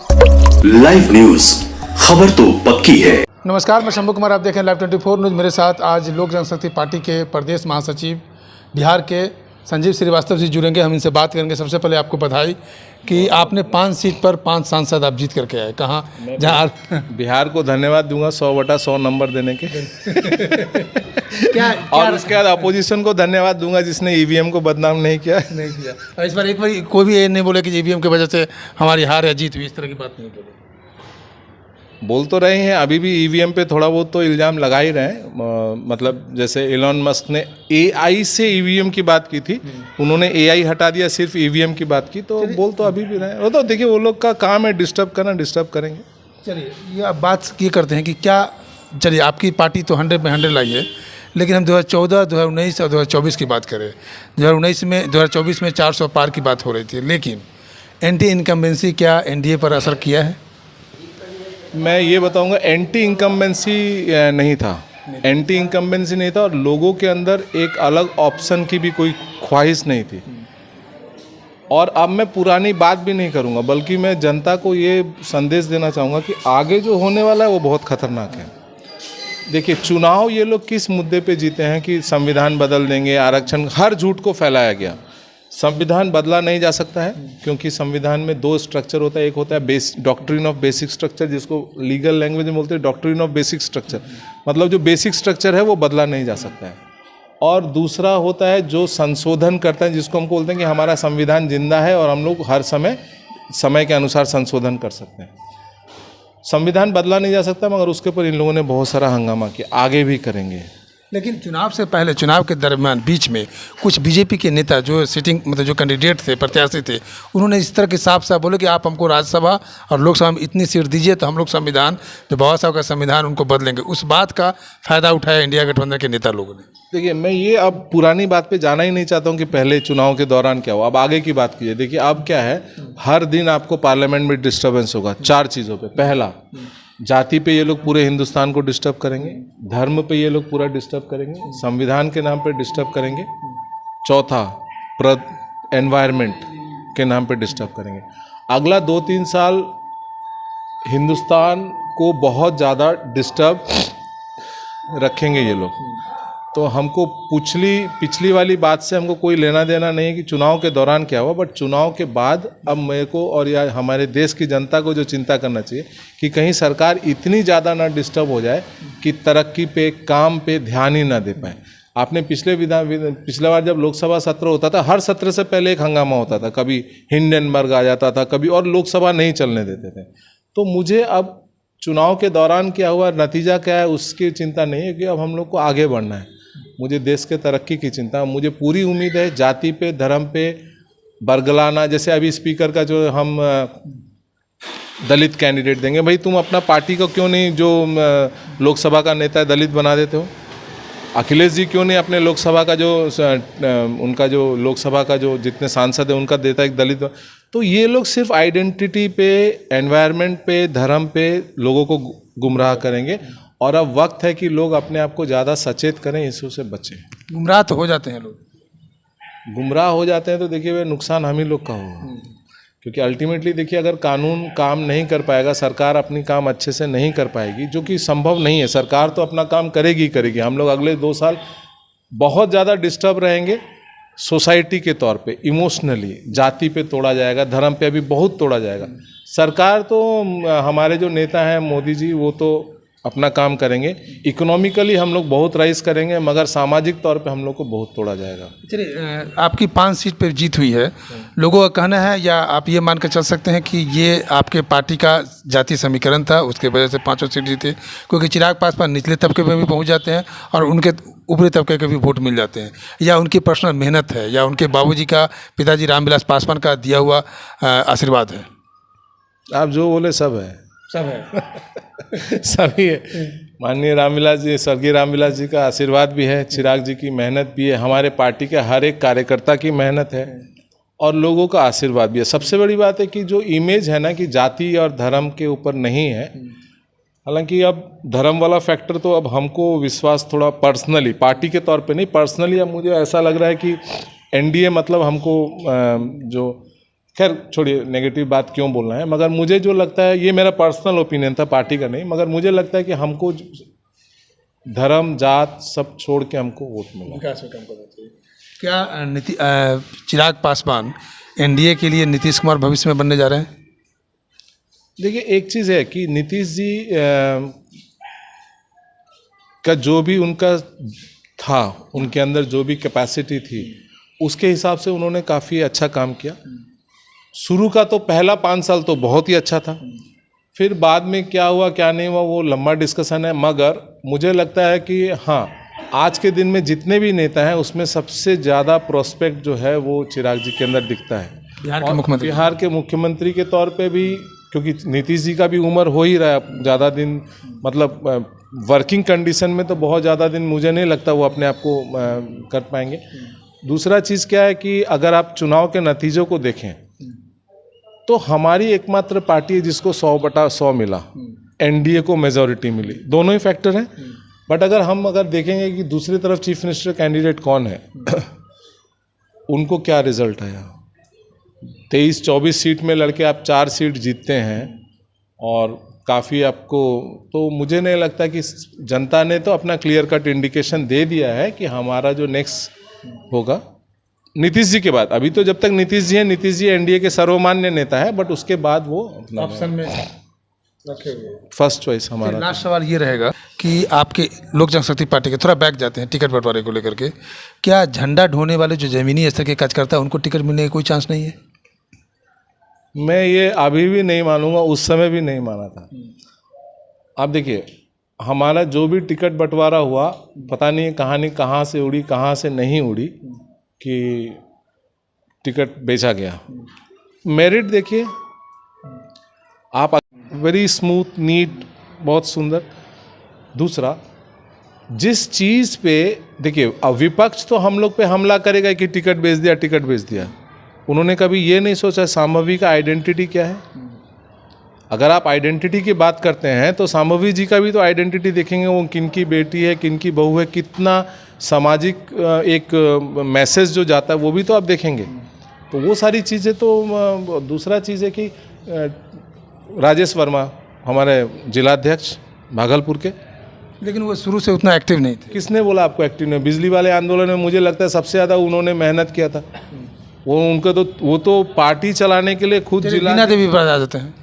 Live news, खबर तो पक्की है। नमस्कार, मैं शंभू कुमार, आप देखें लाइव 24 न्यूज़। मेरे साथ आज लोक जनशक्ति पार्टी के प्रदेश महासचिव बिहार के संजीव श्रीवास्तव जी जुड़ेंगे। हम इनसे बात करेंगे। सबसे पहले आपको बधाई कि आपने 5 सीट पर 5 सांसद आप जीत करके आए। कहाँ जहाँ बिहार को धन्यवाद दूंगा 100/100 नंबर देने के क्या और उसके बाद अपोजिशन को धन्यवाद दूंगा जिसने ईवीएम को बदनाम नहीं किया। और इस बार एक बार कोई भी ये नहीं बोले कि ईवीएम की वजह से हमारी हार या जीत हुई, इस तरह की बात नहीं बोले। बोल तो रहे हैं, अभी भी ईवीएम पे थोड़ा बहुत तो इल्ज़ाम लगा ही रहे हैं। मतलब जैसे एलन मस्क ने एआई से ईवीएम की बात की थी, उन्होंने एआई हटा दिया, सिर्फ ईवीएम की बात की, तो बोल तो अभी भी रहे हैं। वो तो देखिए, वो लोग का काम है डिस्टर्ब करना, डिस्टर्ब करेंगे। चलिए, ये आप बात ये करते हैं कि क्या, चलिए आपकी पार्टी तो 100 में 100 लाई है, लेकिन हम 2014, 2019 और 2024 की बात करें। 2024 में 400 पार की बात हो रही थी, लेकिन एंटी इनकम्बेंसी क्या एनडीए पर असर किया है? मैं ये बताऊंगा, एंटी इनकम्बेंसी नहीं था, एंटी इनकम्बेंसी नहीं था, और लोगों के अंदर एक अलग ऑप्शन की भी कोई ख्वाहिश नहीं थी। और अब मैं पुरानी बात भी नहीं करूंगा, बल्कि मैं जनता को ये संदेश देना चाहूँगा कि आगे जो होने वाला है वो बहुत खतरनाक है। देखिए, चुनाव ये लोग किस मुद्दे पे जीते हैं कि संविधान बदल देंगे, आरक्षण, हर झूठ को फैलाया गया। संविधान बदला नहीं जा सकता है, क्योंकि संविधान में 2 स्ट्रक्चर होता है। एक होता है डॉक्ट्रिन ऑफ बेसिक स्ट्रक्चर, जिसको लीगल लैंग्वेज में बोलते हैं डॉक्ट्रिन ऑफ बेसिक स्ट्रक्चर, मतलब जो बेसिक स्ट्रक्चर है वो बदला नहीं जा सकता है। और दूसरा होता है जो संशोधन करता है, जिसको हम बोलते हैं कि हमारा संविधान जिंदा है और हम लोग हर समय के अनुसार संशोधन कर सकते हैं। संविधान बदला नहीं जा सकता, मगर उसके ऊपर इन लोगों ने बहुत सारा हंगामा किया, आगे भी करेंगे। लेकिन चुनाव से पहले, चुनाव के दरमियान बीच में कुछ बीजेपी के नेता जो सिटिंग मतलब जो कैंडिडेट थे, प्रत्याशी थे, उन्होंने इस तरह के साफ साफ बोले कि आप हमको राज्यसभा और लोकसभा में इतनी सीट दीजिए तो हम लोग संविधान, जो बाबा साहब का संविधान, उनको बदलेंगे। उस बात का फायदा उठाया इंडिया गठबंधन के नेता लोगों ने। देखिए, मैं ये अब पुरानी बात पे जाना ही नहीं चाहता हूँ कि पहले चुनाव के दौरान क्या हुआ, अब आगे की बात कीजिए। देखिए, अब क्या है, हर दिन आपको पार्लियामेंट में डिस्टर्बेंस होगा 4 चीज़ों पे। पहला, जाति पे ये लोग पूरे हिंदुस्तान को डिस्टर्ब करेंगे, धर्म पे ये लोग पूरा डिस्टर्ब करेंगे, संविधान के नाम पे डिस्टर्ब करेंगे। चौथा, एनवायरनमेंट के नाम पे डिस्टर्ब करेंगे। अगला 2-3 साल हिंदुस्तान को बहुत ज़्यादा डिस्टर्ब रखेंगे ये लोग। तो हमको पिछली वाली बात से हमको कोई लेना देना नहीं है कि चुनाव के दौरान क्या हुआ, बट चुनाव के बाद अब मेरे को और या हमारे देश की जनता को जो चिंता करना चाहिए कि कहीं सरकार इतनी ज़्यादा ना डिस्टर्ब हो जाए कि तरक्की पे, काम पे ध्यान ही ना दे पाए। आपने पिछले बार जब लोकसभा सत्र होता था, हर सत्र से पहले एक हंगामा होता था, कभी हिंडनबर्ग आ जाता था, कभी और लोकसभा नहीं चलने देते थे। तो मुझे अब चुनाव के दौरान क्या हुआ, नतीजा क्या है, उसकी चिंता नहीं है कि अब हम लोग को आगे बढ़ना है। मुझे देश के तरक्की की चिंता, मुझे पूरी उम्मीद है जाति पे, धर्म पे बरगलाना। जैसे अभी स्पीकर का जो हम दलित कैंडिडेट देंगे, भाई तुम अपना पार्टी को क्यों नहीं, जो लोकसभा का नेता है, दलित बना देते हो? अखिलेश जी क्यों नहीं अपने लोकसभा का जो उनका जो लोकसभा का जो जितने सांसद है उनका देता है एक दलित? तो ये लोग सिर्फ आइडेंटिटी पे, एनवायरनमेंट पे, धर्म पे लोगों को गुमराह करेंगे। और अब वक्त है कि लोग अपने आप को ज़्यादा सचेत करें, इससे से बचें। गुमराह तो हो जाते हैं लोग, गुमराह हो जाते हैं तो देखिए वे नुकसान हम ही लोग का होगा, क्योंकि अल्टीमेटली देखिए, अगर कानून काम नहीं कर पाएगा, सरकार अपनी काम अच्छे से नहीं कर पाएगी, जो कि संभव नहीं है। सरकार तो अपना काम करेगी करेगी, हम लोग अगले 2 साल बहुत ज़्यादा डिस्टर्ब रहेंगे सोसाइटी के तौर पे, इमोशनली। जाति पे तोड़ा जाएगा, धर्म पे अभी बहुत तोड़ा जाएगा। सरकार तो, हमारे जो नेता हैं मोदी जी, वो तो अपना काम करेंगे। इकोनॉमिकली हम लोग बहुत राइज करेंगे, मगर सामाजिक तौर पे हम लोग को बहुत तोड़ा जाएगा। चलिए, आपकी 5 सीट पर जीत हुई है, लोगों का कहना है, या आप ये मान कर चल सकते हैं कि ये आपके पार्टी का जाति समीकरण था, उसके वजह से 5 सीट जीते? क्योंकि चिराग पासवान निचले तबके में भी पहुंच जाते हैं और उनके ऊपरी तबके के भी वोट मिल जाते हैं, या उनकी पर्सनल मेहनत है, या उनके बाबूजी का, पिताजी रामविलास पासवान का दिया हुआ आशीर्वाद है? आप जो बोले सब है, सब है। सभी है। माननीय रामविलास जी, स्वर्गीय रामविलास जी का आशीर्वाद भी है, चिराग जी की मेहनत भी है, हमारे पार्टी के हर एक कार्यकर्ता की मेहनत है, और लोगों का आशीर्वाद भी है। सबसे बड़ी बात है कि जो इमेज है ना कि जाति और धर्म के ऊपर नहीं है, हालांकि अब धर्म वाला फैक्टर तो अब हमको विश्वास थोड़ा पर्सनली, पार्टी के तौर पे नहीं, पर्सनली अब मुझे ऐसा लग रहा है कि एनडीए मतलब हमको जो खैर छोड़िए नेगेटिव बात क्यों बोलना है, मगर मुझे जो लगता है, ये मेरा पर्सनल ओपिनियन था, पार्टी का नहीं, मगर मुझे लगता है कि हमको धर्म जात सब छोड़ के हमको वोट मिला। विकास में काम करना चाहिए। क्या चिराग पासवान एनडीए के लिए नीतीश कुमार भविष्य में बनने जा रहे हैं? देखिए एक चीज़ है कि नीतीश जी का जो भी उनका था, उनके अंदर जो भी कैपेसिटी थी, उसके हिसाब से उन्होंने काफ़ी अच्छा काम किया। शुरू का तो पहला 5 साल तो बहुत ही अच्छा था, फिर बाद में क्या हुआ क्या नहीं हुआ वो लंबा डिस्कशन है, मगर मुझे लगता है कि हाँ, आज के दिन में जितने भी नेता हैं उसमें सबसे ज़्यादा प्रोस्पेक्ट जो है वो चिराग जी के अंदर दिखता है। बिहार के मुख्यमंत्री के तौर पे भी, क्योंकि नीतीश जी का भी उम्र हो ही रहा है ज़्यादा दिन, मतलब वर्किंग कंडीशन में तो बहुत ज़्यादा दिन मुझे नहीं लगता वो अपने आप को कर पाएंगे। दूसरा चीज़ क्या है कि अगर आप चुनाव के नतीजों को देखें तो हमारी एकमात्र पार्टी है जिसको 100/100 मिला, एनडीए को मेजॉरिटी मिली, दोनों ही फैक्टर हैं। बट अगर देखेंगे कि दूसरी तरफ चीफ मिनिस्टर कैंडिडेट कौन है उनको क्या रिजल्ट आया, 23-24 सीट में लड़के आप 4 सीट जीतते हैं और काफ़ी आपको, तो मुझे नहीं लगता कि जनता ने तो अपना क्लियर कट इंडिकेशन दे दिया है कि हमारा जो नेक्स्ट होगा नीतीश जी के बाद, अभी तो जब तक नीतीश जी हैं, नीतीश जी एनडीए के सर्वमान्य नेता है, बट उसके बाद वो ऑप्शन में रखे हुए फर्स्ट चॉइस हमारा। लास्ट सवाल ये रहेगा कि आपके लोक जनशक्ति पार्टी के थोड़ा बैक जाते हैं टिकट बंटवारे को लेकर के, क्या झंडा ढोने वाले जो जमीनी स्तर के कार्यकर्ता है उनको टिकट मिलने का कोई चांस नहीं है? मैं ये अभी भी नहीं मानूंगा, उस समय भी नहीं माना था। आप देखिए हमारा जो भी टिकट बंटवारा हुआ, पता नहीं कहानी कहाँ से उड़ी कहाँ से नहीं उड़ी कि टिकट बेचा गया। मेरिट देखिए आप, वेरी स्मूथ नीट, बहुत सुंदर। दूसरा, जिस चीज़ पे देखिए, अब विपक्ष तो हम लोग पे हमला करेगा कि टिकट बेच दिया, टिकट बेच दिया। उन्होंने कभी ये नहीं सोचा शांभवी का आइडेंटिटी क्या है। अगर आप आइडेंटिटी की बात करते हैं तो शांभवी जी का भी तो आइडेंटिटी देखेंगे, वो किनकी बेटी है, किनकी बहू है, कितना सामाजिक एक मैसेज जो जाता है वो भी तो आप देखेंगे। तो वो सारी चीज़ें तो, दूसरा चीज़ है कि राजेश वर्मा हमारे जिलाध्यक्ष भागलपुर के, लेकिन वो शुरू से उतना एक्टिव नहीं थे। किसने बोला आपको एक्टिव नहीं? बिजली वाले आंदोलन में मुझे लगता है सबसे ज़्यादा उन्होंने मेहनत किया था। वो तो पार्टी चलाने के लिए खुद जिला। वीणा देवी बता देते हैं।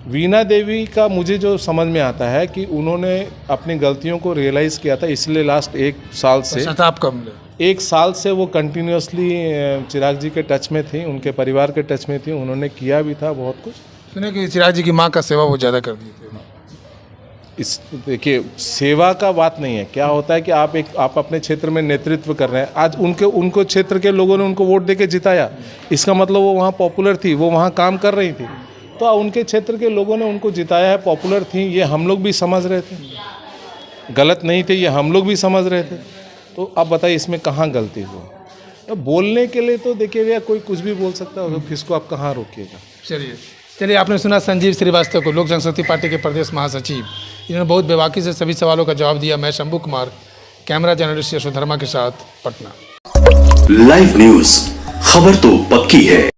वीणा देवी का मुझे जो समझ में आता है कि उन्होंने अपनी गलतियों को रियलाइज़ किया था, इसलिए लास्ट 1 साल से, शताब कम ले 1 साल से वो कंटिन्यूसली चिराग जी के टच में थी, उनके परिवार के टच में थी, उन्होंने किया भी था बहुत कुछ। सुने कि चिराग जी की माँ का सेवा वो ज़्यादा कर दी थी। इस देखिए सेवा का बात नहीं है, क्या होता है कि आप अपने क्षेत्र में नेतृत्व कर रहे हैं, आज उनको क्षेत्र के लोगों ने उनको वोट देके जिताया, इसका मतलब वो वहाँ पॉपुलर थी, वो वहाँ काम कर रही थी, तो उनके क्षेत्र के लोगों ने उनको जिताया है, पॉपुलर थी, ये हम लोग भी समझ रहे थे, गलत नहीं थे, ये हम लोग भी समझ रहे थे। तो अब बताइए इसमें कहाँ गलती हुई? तो बोलने के लिए तो देखिए भैया कोई कुछ भी बोल सकता है, किसको आप कहाँ रोकिएगा। चलिए आपने सुना संजीव श्रीवास्तव को, लोक जनशक्ति पार्टी के प्रदेश महासचिव। इन्होंने बहुत बेबाकी से सभी सवालों का जवाब दिया। मैं शंभू कुमार, कैमरा जर्नलिस्ट यशोधर्मा के साथ, पटना। लाइव न्यूज, खबर तो पक्की है।